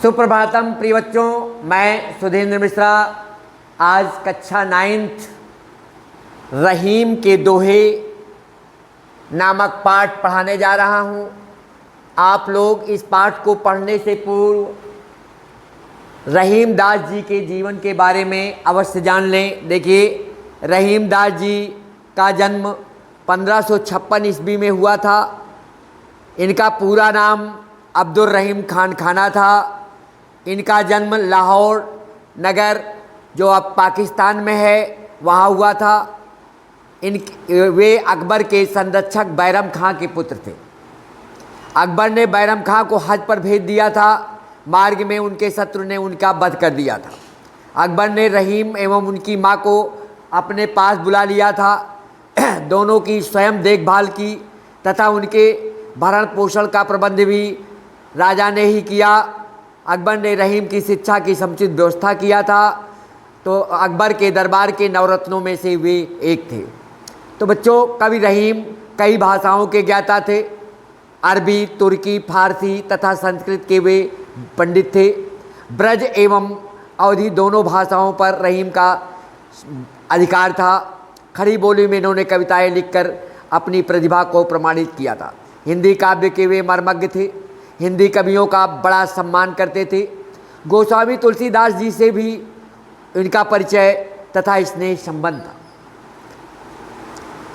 सुप्रभातम प्रिय बच्चों, मैं सुधींद्र मिश्रा आज कक्षा 9th रहीम के दोहे नामक पाठ पढ़ाने जा रहा हूँ। आप लोग इस पाठ को पढ़ने से पूर्व रहीम दास जी के जीवन के बारे में अवश्य जान लें। देखिए, रहीम दास जी का जन्म 1556 ईस्वी में हुआ था। इनका पूरा नाम अब्दुल रहीम खान खाना था। इनका जन्म लाहौर नगर, जो अब पाकिस्तान में है, वहाँ हुआ था। वे अकबर के संरक्षक बैरम खां के पुत्र थे। अकबर ने बैरम खां को हज पर भेज दिया था। मार्ग में उनके शत्रु ने उनका वध कर दिया था। अकबर ने रहीम एवं उनकी माँ को अपने पास बुला लिया था। दोनों की स्वयं देखभाल की तथा उनके भरण पोषण का प्रबंध भी राजा ने ही किया। अकबर ने रहीम की शिक्षा की समुचित व्यवस्था किया था। तो अकबर के दरबार के नवरत्नों में से वे एक थे। तो बच्चों, कवि रहीम कई भाषाओं के ज्ञाता थे। अरबी, तुर्की, फारसी तथा संस्कृत के वे पंडित थे। ब्रज एवं अवधी दोनों भाषाओं पर रहीम का अधिकार था। खड़ी बोली में इन्होंने कविताएं लिखकर अपनी प्रतिभा को प्रमाणित किया था। हिंदी काव्य के वे मर्मज्ञ थे। हिंदी कवियों का बड़ा सम्मान करते थे। गोस्वामी तुलसीदास जी से भी इनका परिचय तथा स्नेह संबंध था।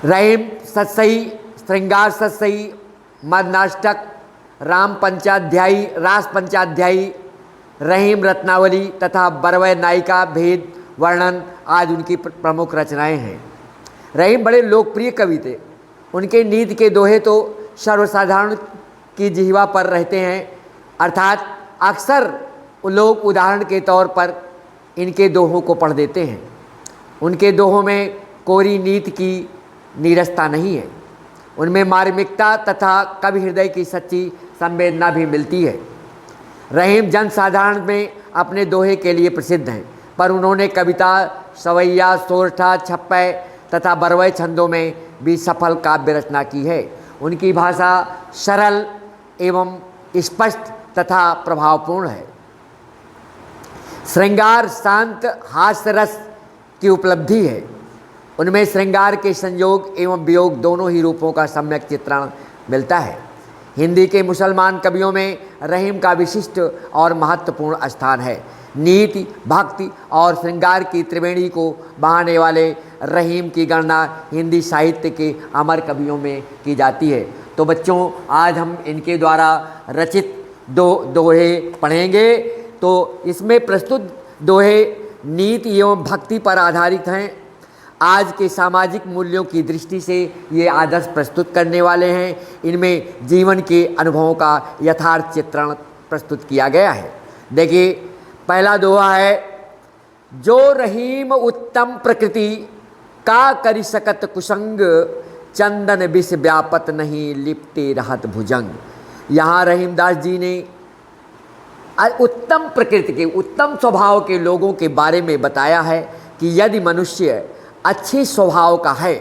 रहीम सतसई, श्रृंगार सतसई, मदनाष्टक, राम पंचाध्यायी, रास पंचाध्यायी, रहीम रत्नावली तथा बरवय नायिका भेद वर्णन आज उनकी प्रमुख रचनाएं हैं। रहीम बड़े लोकप्रिय कवि थे। उनके नीति के दोहे तो सर्वसाधारण की जिह्वा पर रहते हैं, अर्थात अक्सर लोग उदाहरण के तौर पर इनके दोहों को पढ़ देते हैं। उनके दोहों में कोरी नीति की नीरसता नहीं है। उनमें मार्मिकता तथा कवि हृदय की सच्ची संवेदना भी मिलती है। रहीम जनसाधारण में अपने दोहे के लिए प्रसिद्ध हैं, पर उन्होंने कविता, सवैया, सोरठा, छप्पय तथा बरवय छंदों में भी सफल काव्य रचना की है। उनकी भाषा सरल एवं स्पष्ट तथा प्रभावपूर्ण है। श्रृंगार शांत हास्य रस की उपलब्धि है। उनमें श्रृंगार के संयोग एवं वियोग दोनों ही रूपों का सम्यक चित्रण मिलता है। हिंदी के मुसलमान कवियों में रहीम का विशिष्ट और महत्वपूर्ण स्थान है। नीति, भक्ति और श्रृंगार की त्रिवेणी को बहाने वाले रहीम की गणना हिंदी साहित्य के अमर कवियों में की जाती है। तो बच्चों, आज हम इनके द्वारा रचित दोहे पढ़ेंगे। तो इसमें प्रस्तुत दोहे नीति एवं भक्ति पर आधारित हैं। आज के सामाजिक मूल्यों की दृष्टि से ये आदर्श प्रस्तुत करने वाले हैं। इनमें जीवन के अनुभवों का यथार्थ चित्रण प्रस्तुत किया गया है। देखिए, पहला दोहा है, जो रहीम उत्तम प्रकृति का करि सकत कुसंग, चंदन विष व्यापत नहीं लिपटे रहत भुजंग। यहाँ रहीमदास जी ने उत्तम प्रकृति के, उत्तम स्वभाव के लोगों के बारे में बताया है कि यदि मनुष्य अच्छे स्वभाव का है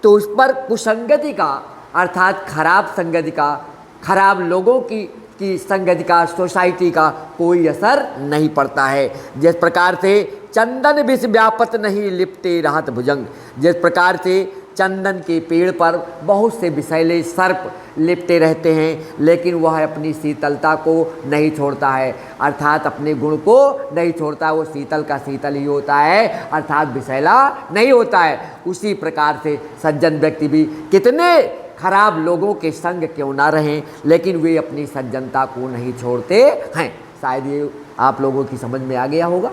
तो उस पर कुसंगति का, अर्थात खराब संगति का, खराब लोगों की संगति का, सोसाइटी का कोई असर नहीं पड़ता है। जिस प्रकार से चंदन विष व्यापत नहीं लिपटे रहत भुजंग, जिस प्रकार से चंदन के पेड़ पर बहुत से विषैले सर्प लिपटे रहते हैं, लेकिन वह अपनी शीतलता को नहीं छोड़ता है, अर्थात अपने गुण को नहीं छोड़ता। वो शीतल का शीतल ही होता है, अर्थात विषैला नहीं होता है। उसी प्रकार से सज्जन व्यक्ति भी कितने खराब लोगों के संग क्यों ना रहें, लेकिन वे अपनी सज्जनता को नहीं छोड़ते हैं। शायद ये आप लोगों की समझ में आ गया होगा।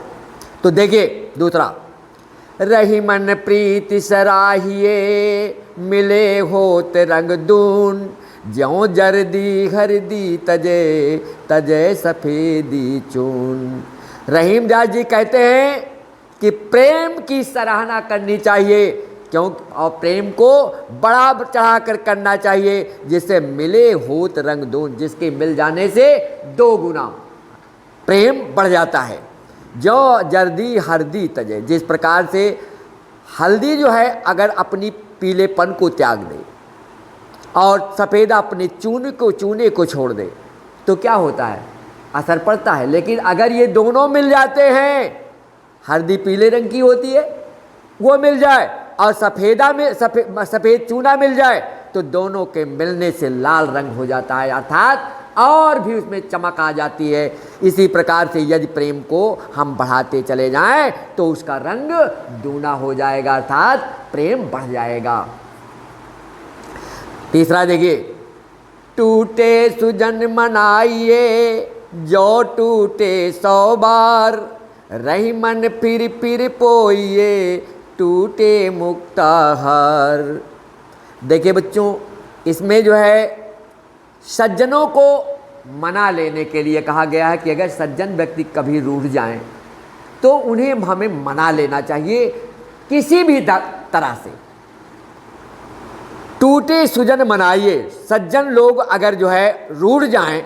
तो देखिए दूसरा, रहीमन प्रीति सराहिए, मिले होत रंग दून, ज्यों जरदी हरदी तजे, तजे सफेदी चून। रहीम दास जी कहते हैं कि प्रेम की सराहना करनी चाहिए, क्यों, और प्रेम को बड़ा चढ़ा कर करना चाहिए, जिससे मिले होत रंग दून, जिसके मिल जाने से 2 गुना प्रेम बढ़ जाता है। जो जर्दी हरदी तजे, जिस प्रकार से हल्दी जो है अगर अपनी पीलेपन को त्याग दे और सफ़ेदा अपने चूने को छोड़ दे तो क्या होता है, असर पड़ता है। लेकिन अगर ये दोनों मिल जाते हैं, हल्दी पीले रंग की होती है, वो मिल जाए और सफ़ेद चूना मिल जाए तो दोनों के मिलने से लाल रंग हो जाता है, अर्थात और भी उसमें चमक आ जाती है। इसी प्रकार से यदि प्रेम को हम बढ़ाते चले जाएं तो उसका रंग दूना हो जाएगा, अर्थात प्रेम बढ़ जाएगा। तीसरा देखिए, टूटे सुजन मनाइए जो टूटे 100 बार, रही मन फिर पोइए टूटे मुक्ता हार। देखिए बच्चों, इसमें जो है सज्जनों को मना लेने के लिए कहा गया है कि अगर सज्जन व्यक्ति कभी रूठ जाएं तो उन्हें हमें मना लेना चाहिए किसी भी तरह से। टूटे सुजन मनाइए, सज्जन लोग अगर जो है रूठ जाएं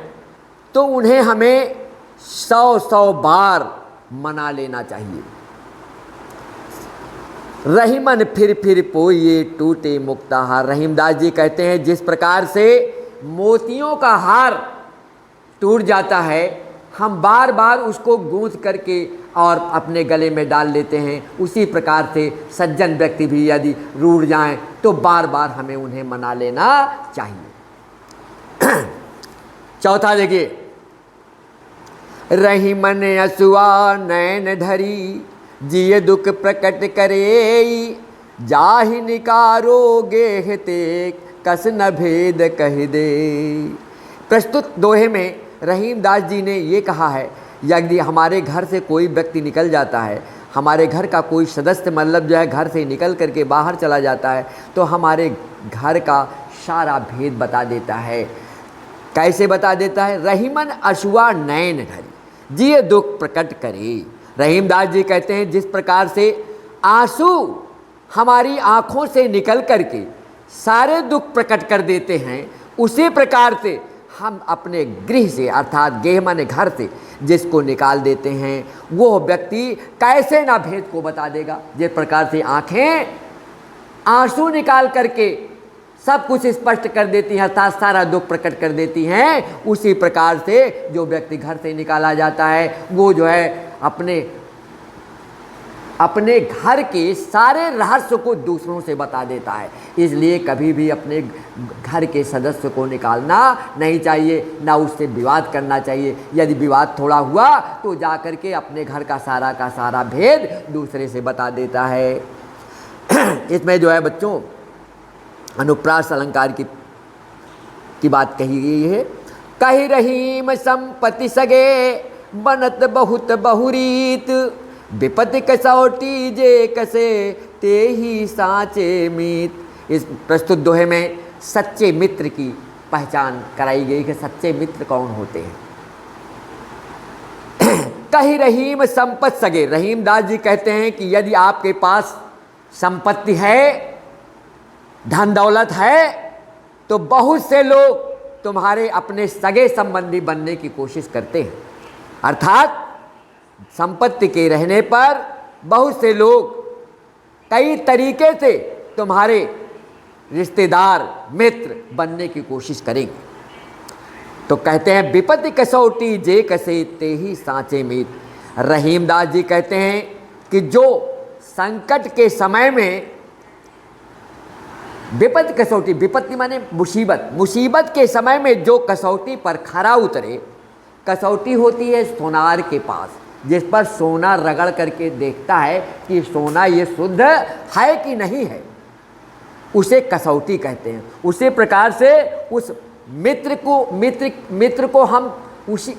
तो उन्हें हमें 100 बार मना लेना चाहिए। रही मन फिर पोइए टूटे मुक्ता हार। रहीमदास जी कहते हैं, जिस प्रकार से मोतियों का हार टूट जाता है, हम बार बार उसको गूंथ करके और अपने गले में डाल लेते हैं, उसी प्रकार से सज्जन व्यक्ति भी यदि रूठ जाएं तो बार बार हमें उन्हें मना लेना चाहिए। चौथा देखिए, रही मन असुआ नैन ढरी, जिये दुख प्रकट करे, जाहि निकारो गेह ते कस न भेद कह दे। प्रस्तुत दोहे में रहीमदास जी ने ये कहा है, यदि हमारे घर से कोई व्यक्ति निकल जाता है, हमारे घर का कोई सदस्य मतलब जो है घर से निकल करके बाहर चला जाता है, तो हमारे घर का सारा भेद बता देता है। कैसे बता देता है? रहीमन अशुआ नैन ढरी, जिये दुख प्रकट करे। रहीमदास जी कहते हैं, जिस प्रकार से आंसू हमारी आँखों से निकल करके सारे दुख प्रकट कर देते हैं, उसी प्रकार से हम अपने गृह से अर्थात गेह माने घर से जिसको निकाल देते हैं, वो व्यक्ति कैसे ना भेद को बता देगा। जिस प्रकार से आँखें आंसू निकाल करके सब कुछ स्पष्ट कर देती हैं अर्थात सारा दुख प्रकट कर देती हैं, उसी प्रकार से जो व्यक्ति घर से निकाला जाता है वो जो है अपने घर के सारे रहस्य को दूसरों से बता देता है। इसलिए कभी भी अपने घर के सदस्य को निकालना नहीं चाहिए, ना उससे विवाद करना चाहिए। यदि विवाद थोड़ा हुआ तो जा कर के अपने घर का सारा भेद दूसरे से बता देता है। इसमें जो है बच्चों अनुप्रास अलंकार की बात कही गई है। कही रहीम संपत्ति सगे बनत बहुत बहुरीत, विपत्ति कसौटी जे कसे ते ही साचे मित। इस प्रस्तुत दोहे में सच्चे मित्र की पहचान कराई गई कि सच्चे मित्र कौन होते हैं। कही रहीम संपत सगे, रहीमदास जी कहते हैं कि यदि आपके पास संपत्ति है, धन दौलत है, तो बहुत से लोग तुम्हारे अपने सगे संबंधी बनने की कोशिश करते हैं। अर्थात संपत्ति के रहने पर बहुत से लोग कई तरीके से तुम्हारे रिश्तेदार मित्र बनने की कोशिश करेंगे। तो कहते हैं विपत्ति कसौटी जे कसे ते ही सांचे मीत। रहीमदास जी कहते हैं कि जो संकट के समय में विपत्ति कसौटी, विपत्ति माने मुसीबत के समय में जो कसौटी पर खरा उतरे, कसौटी होती है सोनार के पास, जिस पर सोना रगड़ करके देखता है कि सोना ये शुद्ध है कि नहीं है, उसे कसौटी कहते हैं। उसी प्रकार से उस मित्र को हम उसी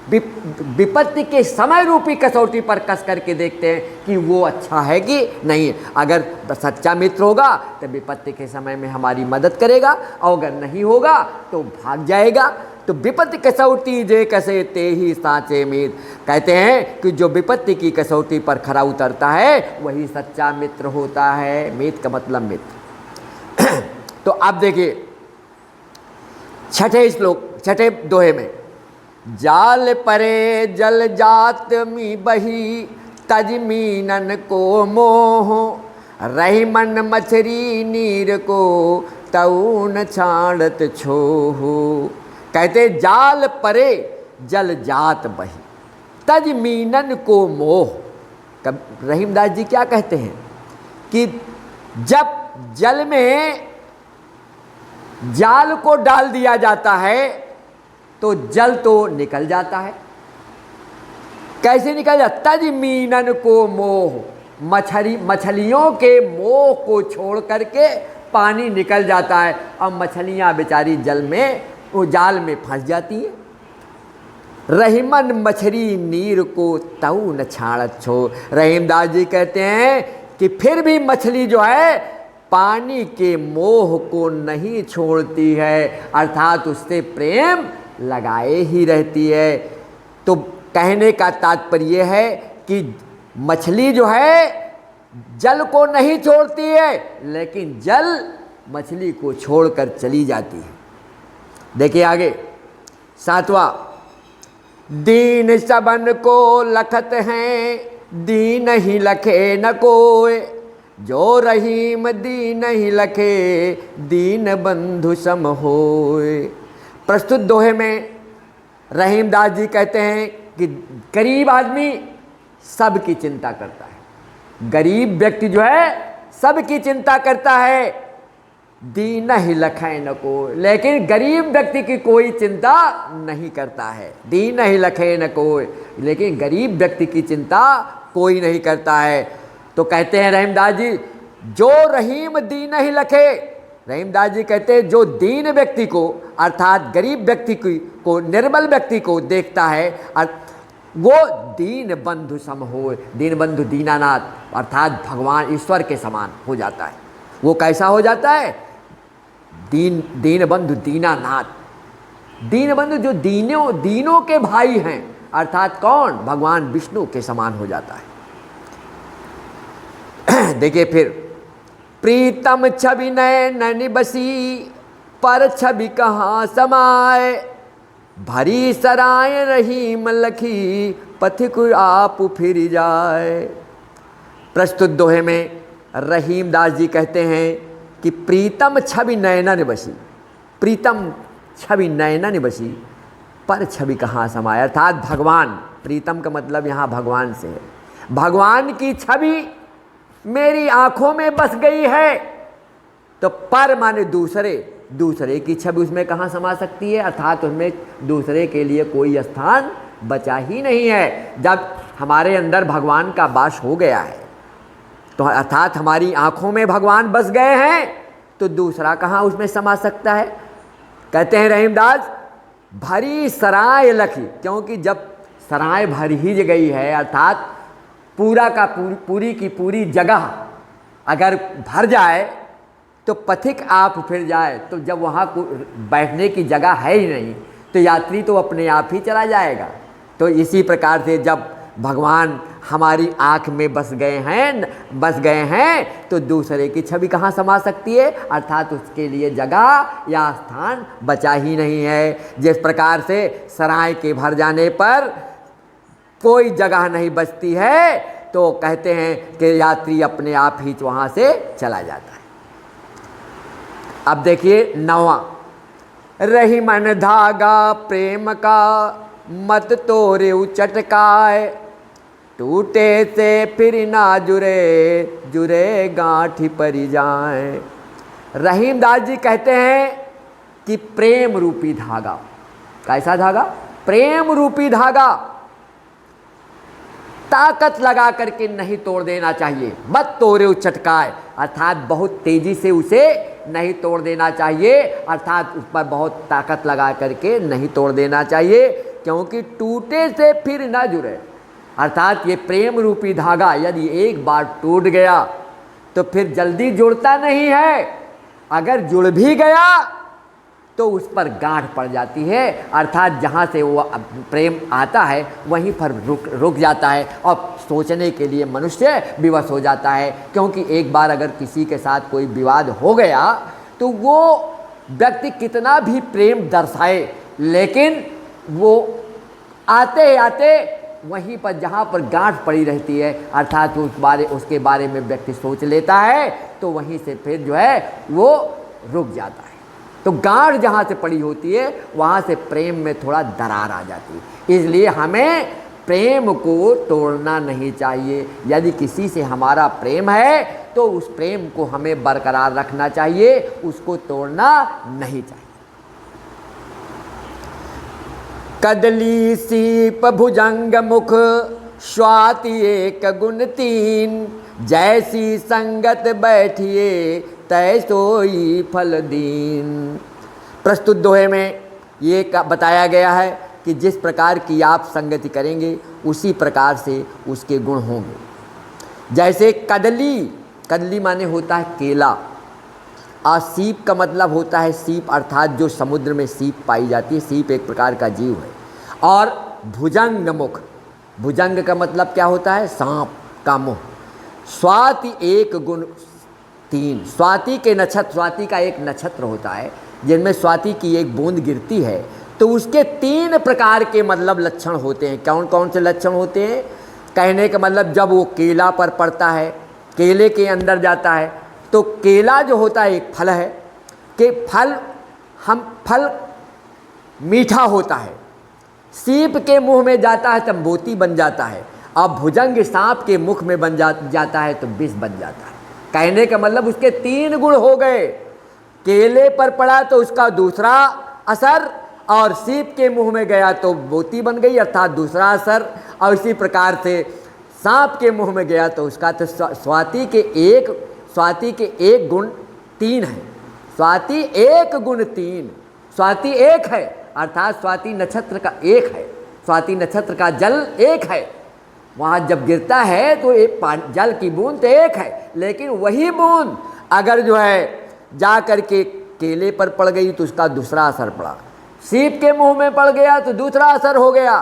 विपत्ति के समय रूपी कसौटी पर कस करके देखते हैं कि वो अच्छा है कि नहीं है। अगर सच्चा मित्र होगा तो विपत्ति के समय में हमारी मदद करेगा, और अगर नहीं होगा तो भाग जाएगा। तो विपत्ति कसौटी जे कसे ते ही सांचे मीत। कहते हैं कि जो विपत्ति की कसौटी पर खरा उतरता है वही सच्चा मित्र होता है। मीत का मतलब मित्र। तो अब देखिए छठे दोहे में, जाल परे जल जात मी बही तज मीनन को मोह, रही मन मछरी नीर को तऊ न छाड़त छोह। कहते जाल परे जल जात बही, तज मीनन को मोह। कब रहीमदास जी क्या कहते हैं कि जब जल में जाल को डाल दिया जाता है तो जल तो निकल जाता है। कैसे निकल जाता? तज मीनन को मोह, मछलियों के मोह को छोड़ करके पानी निकल जाता है। अब मछलियां बेचारी जल में, वो जाल में फंस जाती है। रहीमन मछली नीर को तऊ न छाड़त छो। रहीमदास जी कहते हैं कि फिर भी मछली जो है पानी के मोह को नहीं छोड़ती है, अर्थात उससे प्रेम लगाए ही रहती है। तो कहने का तात्पर्य है कि मछली जो है जल को नहीं छोड़ती है, लेकिन जल मछली को छोड़कर चली जाती है। देखिए आगे 7वां, दीन सबन को लखत हैं, दीन ही लखे न कोय, जो रहीम दीन ही लखे, दीन बंधु सम होय। प्रस्तुत दोहे में रहीमदास जी कहते हैं कि गरीब आदमी सबकी चिंता करता है, गरीब व्यक्ति जो है सबकी चिंता करता है, दीन ही लखे न को, लेकिन गरीब व्यक्ति की कोई चिंता नहीं करता है। दीन ही लखे न को, लेकिन गरीब व्यक्ति की चिंता कोई नहीं करता है। तो कहते हैं रहीमदास जी, जो रहीम दीन ही लखे। रहीमदास जी कहते हैं जो दीन व्यक्ति को, अर्थात गरीब व्यक्ति को, निर्बल व्यक्ति को देखता है, वो दीन बंधु सम हो। दीन बंधु दीनानाथ, अर्थात भगवान ईश्वर के समान हो जाता है। वो कैसा हो जाता है? दीन बंधु दीनानाथ। दीन बंधु जो दीनों के भाई हैं, अर्थात कौन? भगवान विष्णु के समान हो जाता है। देखिए फिर, प्रीतम छवि नयन बसी, पर छवि कहाँ समाए, भरी सराय रहीम लखी, पथिक आप फिर जाए। प्रस्तुत दोहे में रहीमदास जी कहते हैं कि प्रीतम छवि नयनन बसी, प्रीतम छवि नयनन बसी, पर छवि कहाँ समाए, अर्थात भगवान, प्रीतम का मतलब यहाँ भगवान से है। भगवान की छवि मेरी आंखों में बस गई है, तो पर माने दूसरे की छवि उसमें कहाँ समा सकती है, अर्थात उसमें दूसरे के लिए कोई स्थान बचा ही नहीं है। जब हमारे अंदर भगवान का वास हो गया है, तो अर्थात हमारी आंखों में भगवान बस गए हैं, तो दूसरा कहाँ उसमें समा सकता है। कहते हैं रहीमदास, भरी सराय लखी, क्योंकि जब सराय भर ही गई है, अर्थात पूरी की पूरी जगह अगर भर जाए तो पथिक आप फिर जाए। तो जब वहाँ को बैठने की जगह है ही नहीं, तो यात्री तो अपने आप ही चला जाएगा। तो इसी प्रकार से जब भगवान हमारी आँख में बस गए हैं तो दूसरे की छवि कहाँ समा सकती है, अर्थात उसके लिए जगह या स्थान बचा ही नहीं है। जिस प्रकार से सराय के भर जाने पर कोई जगह नहीं बचती है, तो कहते हैं कि यात्री अपने आप ही वहाँ से चला जाता है। अब देखिए 9वां, रही मन धागा प्रेम का, मत तोरे चटकाए, टूटे से फिर ना जुरे गांठी परी जाए। रहीमदास जी कहते हैं कि प्रेम रूपी धागा, कैसा धागा? प्रेम रूपी धागा ताकत लगा करके नहीं तोड़ देना चाहिए। मत तोड़े चटकाए, अर्थात बहुत तेजी से उसे नहीं तोड़ देना चाहिए, अर्थात उस पर बहुत ताकत लगा करके नहीं तोड़ देना चाहिए, क्योंकि टूटे से फिर ना जुड़े। अर्थात ये प्रेम रूपी धागा यदि एक बार टूट गया तो फिर जल्दी जुड़ता नहीं है, अगर जुड़ भी गया तो उस पर गांठ पड़ जाती है, अर्थात जहाँ से वो प्रेम आता है वहीं पर रुक जाता है और सोचने के लिए मनुष्य विवश हो जाता है। क्योंकि एक बार अगर किसी के साथ कोई विवाद हो गया तो वो व्यक्ति कितना भी प्रेम दर्शाए, लेकिन वो आते आते वहीं पर जहाँ पर गांठ पड़ी रहती है, अर्थात उसके बारे में व्यक्ति सोच लेता है, तो वहीं से फिर जो है वो रुक जाता है। तो गांठ जहाँ से पड़ी होती है वहाँ से प्रेम में थोड़ा दरार आ जाती है। इसलिए हमें प्रेम को तोड़ना नहीं चाहिए। यदि किसी से हमारा प्रेम है तो उस प्रेम को हमें बरकरार रखना चाहिए, उसको तोड़ना नहीं चाहिए। कदली सीप भुजंग मुख स्वाति एक गुण तीन, जैसी संगत बैठिए तय सोई फल दीन। प्रस्तुत दोहे में ये बताया गया है कि जिस प्रकार की आप संगति करेंगे उसी प्रकार से उसके गुण होंगे। जैसे कदली, कदली माने होता है केला, और सीप का मतलब होता है सीप अर्थात जो समुद्र में सीप पाई जाती है, सीप एक प्रकार का जीव है। और भुजंग मुख, भुजंग का मतलब क्या होता है? सांप का मुंह। स्वाति एक गुण तीन, स्वाति के नक्षत्र, स्वाति का एक नक्षत्र होता है जिनमें स्वाति की एक बूंद गिरती है तो उसके 3 प्रकार के मतलब लक्षण होते हैं। कौन कौन से लक्षण होते हैं? कहने का मतलब जब वो केला पर पड़ता है, केले के अंदर जाता है, तो केला जो होता है एक फल है कि फल मीठा होता है, सीप के मुंह में जाता है तो मोती बन जाता है, अब भुजंग सांप के मुख में बन जाता है तो विष बन जाता है। कहने का मतलब उसके 3 गुण हो गए। केले पर पड़ा तो उसका दूसरा असर, और सीप के मुंह में गया तो मोती बन गई अर्थात दूसरा असर, और इसी प्रकार से सांप के मुंह में गया तो उसका तो स्वाति के एक गुण 3 है। स्वाति एक गुण 3, स्वाति एक है अर्थात स्वाति नक्षत्र का एक है, स्वाति नक्षत्र का जल एक है। वहाँ जब गिरता है तो एक जल की बूंद तो एक है, लेकिन वही बूंद अगर जो है जा कर के केले पर पड़ गई तो उसका दूसरा असर पड़ा, सीप के मुंह में पड़ गया तो दूसरा असर हो गया,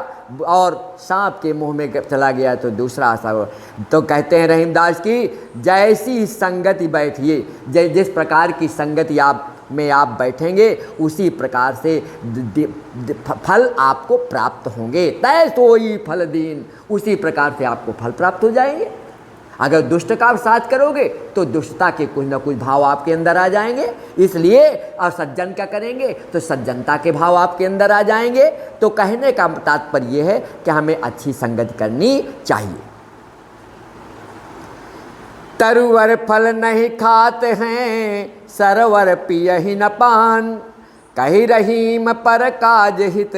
और सांप के मुंह में चला गया तो दूसरा असर हो। तो कहते हैं रहीमदास की जैसी संगति बैठिए, जिस प्रकार की संगति आप बैठेंगे उसी प्रकार से फल आपको प्राप्त होंगे। तय सोई फल दीन, उसी प्रकार से आपको फल प्राप्त हो जाएंगे। अगर दुष्ट का साथ करोगे तो दुष्टता के कुछ ना कुछ भाव आपके अंदर आ जाएंगे, इसलिए और सज्जन का करेंगे तो सज्जनता के भाव आपके अंदर आ जाएंगे। तो कहने का तात्पर्य यह है कि हमें अच्छी संगति करनी चाहिए। तरुवर फल नहीं खाते हैं, सरवर पियहि न पान, कही रहीम पर काज हित,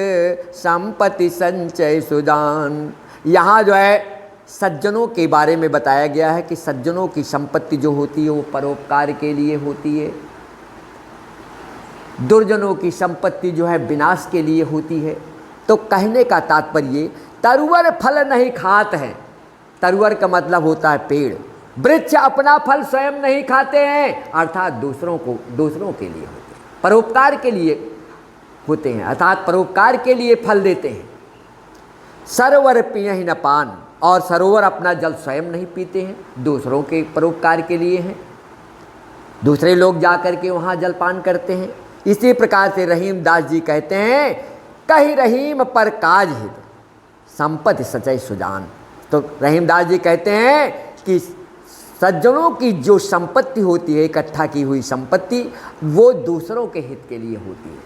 संपत्ति संचय सुदान। यहाँ जो है सज्जनों के बारे में बताया गया है कि सज्जनों की संपत्ति जो होती है वो परोपकार के लिए होती है, दुर्जनों की संपत्ति जो है विनाश के लिए होती है। तो कहने का तात्पर्य तरुवर फल नहीं खाते हैं, तरुवर का मतलब होता है पेड़। वृक्ष अपना फल स्वयं नहीं खाते हैं अर्थात दूसरों के लिए होते हैं, परोपकार के लिए होते हैं अर्थात परोपकार के लिए फल देते हैं। सरोवर पियहि न पान, और सरोवर अपना जल स्वयं नहीं पीते हैं, दूसरों के परोपकार के लिए हैं, दूसरे लोग जाकर के वहाँ जलपान करते हैं। इसी प्रकार से रहीम दास जी कहते हैं कही रहीम पर काज हित, संपत्ति सचय सुजान। तो रहीम दास जी कहते हैं कि सज्जनों की जो संपत्ति होती है, इकट्ठा की हुई संपत्ति, वो दूसरों के हित के लिए होती है,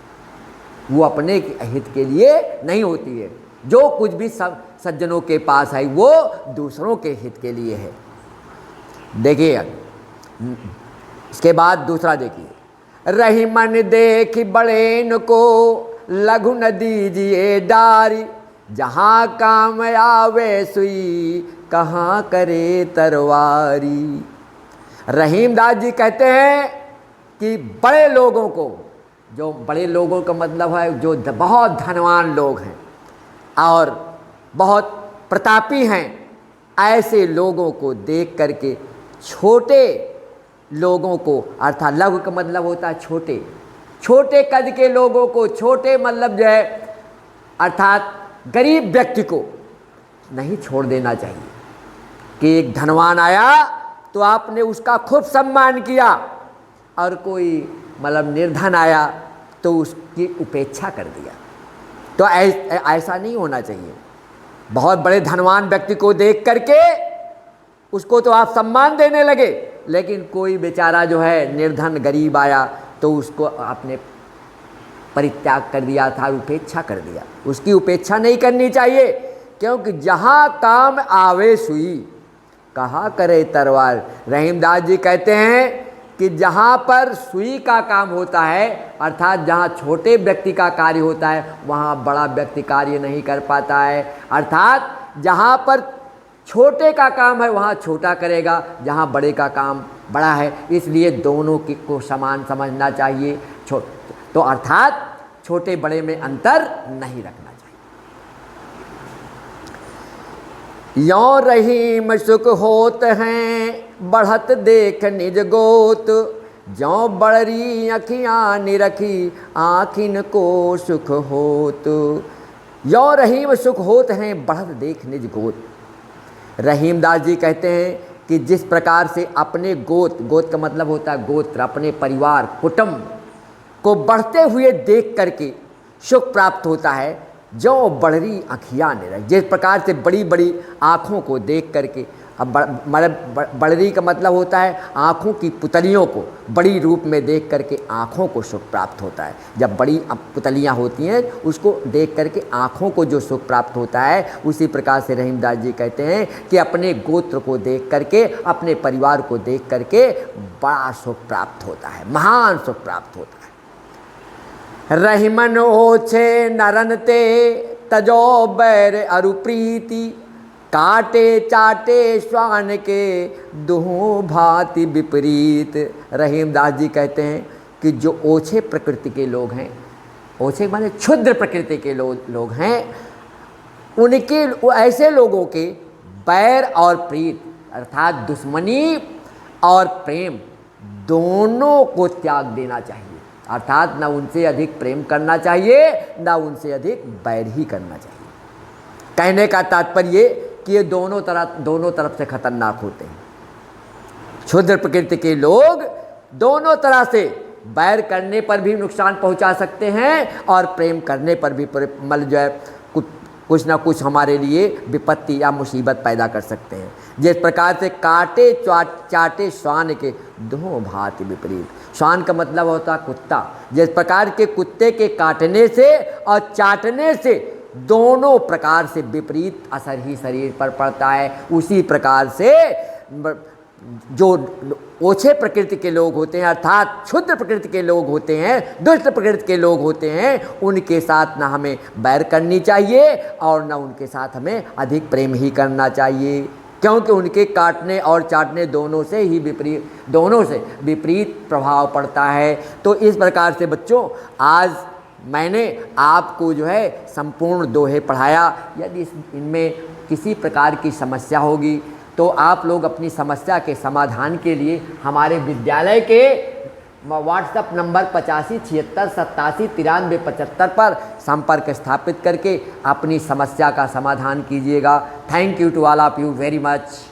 वो अपने हित के लिए नहीं होती है। जो कुछ भी सज्जनों के पास है वो दूसरों के हित के लिए है। देखिए इसके बाद दूसरा देखिए, रही मन देख बड़ेन को लघु न दीजिए डारी, जहाँ काम आवे सुई कहाँ करे तरवारी। रहीम दास जी कहते हैं कि बड़े लोगों को, जो बड़े लोगों का मतलब है जो बहुत धनवान लोग हैं और बहुत प्रतापी हैं, ऐसे लोगों को देख करके छोटे लोगों को, अर्थात लघु का मतलब होता है छोटे, छोटे कद के लोगों को, छोटे मतलब जो है अर्थात गरीब व्यक्ति को नहीं छोड़ देना चाहिए। कि एक धनवान आया तो आपने उसका खूब सम्मान किया, और कोई मतलब निर्धन आया तो उसकी उपेक्षा कर दिया, तो ऐसा नहीं होना चाहिए। बहुत बड़े धनवान व्यक्ति को देख करके उसको तो आप सम्मान देने लगे, लेकिन कोई बेचारा जो है निर्धन गरीब आया तो उसको आपने परित्याग कर दिया था, उपेक्षा कर दिया। उसकी उपेक्षा नहीं करनी चाहिए, क्योंकि जहाँ काम आवे सुई कहाँ करे तलवार। रहीमदास जी कहते हैं कि जहाँ पर सुई का काम होता है, अर्थात जहाँ छोटे व्यक्ति का कार्य होता है, वहाँ बड़ा व्यक्ति कार्य नहीं कर पाता है। अर्थात जहाँ पर छोटे का काम है वहाँ छोटा करेगा, जहाँ बड़े का काम बड़ा है। इसलिए दोनों को समान समझना चाहिए। तो अर्थात छोटे बड़े में अंतर नहीं रखना चाहिए। यों रहीम सुख होत हैं बढ़त देख निज गोत, ज्यों बड़री अखियाँ निरखी आँखिन को सुख होत। यों रहीम सुख होत हैं बढ़त देख निज गोत। रहीमदास जी कहते हैं कि जिस प्रकार से अपने गोत का मतलब होता है गोत्र, अपने परिवार कुटुंब को बढ़ते हुए देख करके सुख प्राप्त होता है, जो बड़री अखियाँ निरख, जिस प्रकार से बड़ी बड़ी आँखों को देख करके, अब बड़री का मतलब होता है आँखों की पुतलियों को बड़ी रूप में देख करके आँखों को सुख प्राप्त होता है। जब बड़ी पुतलियाँ होती हैं उसको देख करके आँखों को जो सुख प्राप्त होता है, उसी प्रकार से रहीमदास जी कहते हैं कि अपने गोत्र को देख करके, अपने परिवार को देख करके बड़ा सुख प्राप्त होता है, महान सुख प्राप्त होता है। रहीमन ओछे नरन ते तजो बैर अरु प्रीति, काटे चाटे श्वान के दुहु भांति विपरीत। रहीमदास जी कहते हैं कि जो ओछे प्रकृति के लोग हैं, ओछे माने क्षुद्र प्रकृति के लोग हैं, उनके ऐसे लोगों के बैर और प्रीत अर्थात दुश्मनी और प्रेम दोनों को त्याग देना चाहिए। अर्थात न उनसे अधिक प्रेम करना चाहिए, न उनसे अधिक बैर ही करना चाहिए। कहने का तात्पर्य कि ये दोनों तरफ से खतरनाक होते हैं। क्षुद्र प्रकृति के लोग दोनों तरह से बैर करने पर भी नुकसान पहुंचा सकते हैं और प्रेम करने पर भी मतलब जो है कुछ ना कुछ हमारे लिए विपत्ति या मुसीबत पैदा कर सकते हैं। जिस प्रकार से काटे चाटे श्वान के दो भांति विपरीत। श्वान का मतलब होता है कुत्ता। जिस प्रकार के कुत्ते के काटने से और चाटने से दोनों प्रकार से विपरीत असर ही शरीर पर पड़ता है, उसी प्रकार से जो ओछे प्रकृति के लोग होते हैं अर्थात क्षुद्र प्रकृति के लोग होते हैं, दुष्ट प्रकृति के लोग होते हैं, उनके साथ ना हमें बैर करनी चाहिए और ना उनके साथ हमें अधिक प्रेम ही करना चाहिए, क्योंकि उनके काटने और चाटने दोनों से विपरीत प्रभाव पड़ता है। तो इस प्रकार से बच्चों आज मैंने आपको जो है संपूर्ण दोहे पढ़ाया। यदि इनमें किसी प्रकार की समस्या होगी तो आप लोग अपनी समस्या के समाधान के लिए हमारे विद्यालय के व्हाट्सएप नंबर 8576879375 पर संपर्क स्थापित करके अपनी समस्या का समाधान कीजिएगा। Thank you to all of you very much.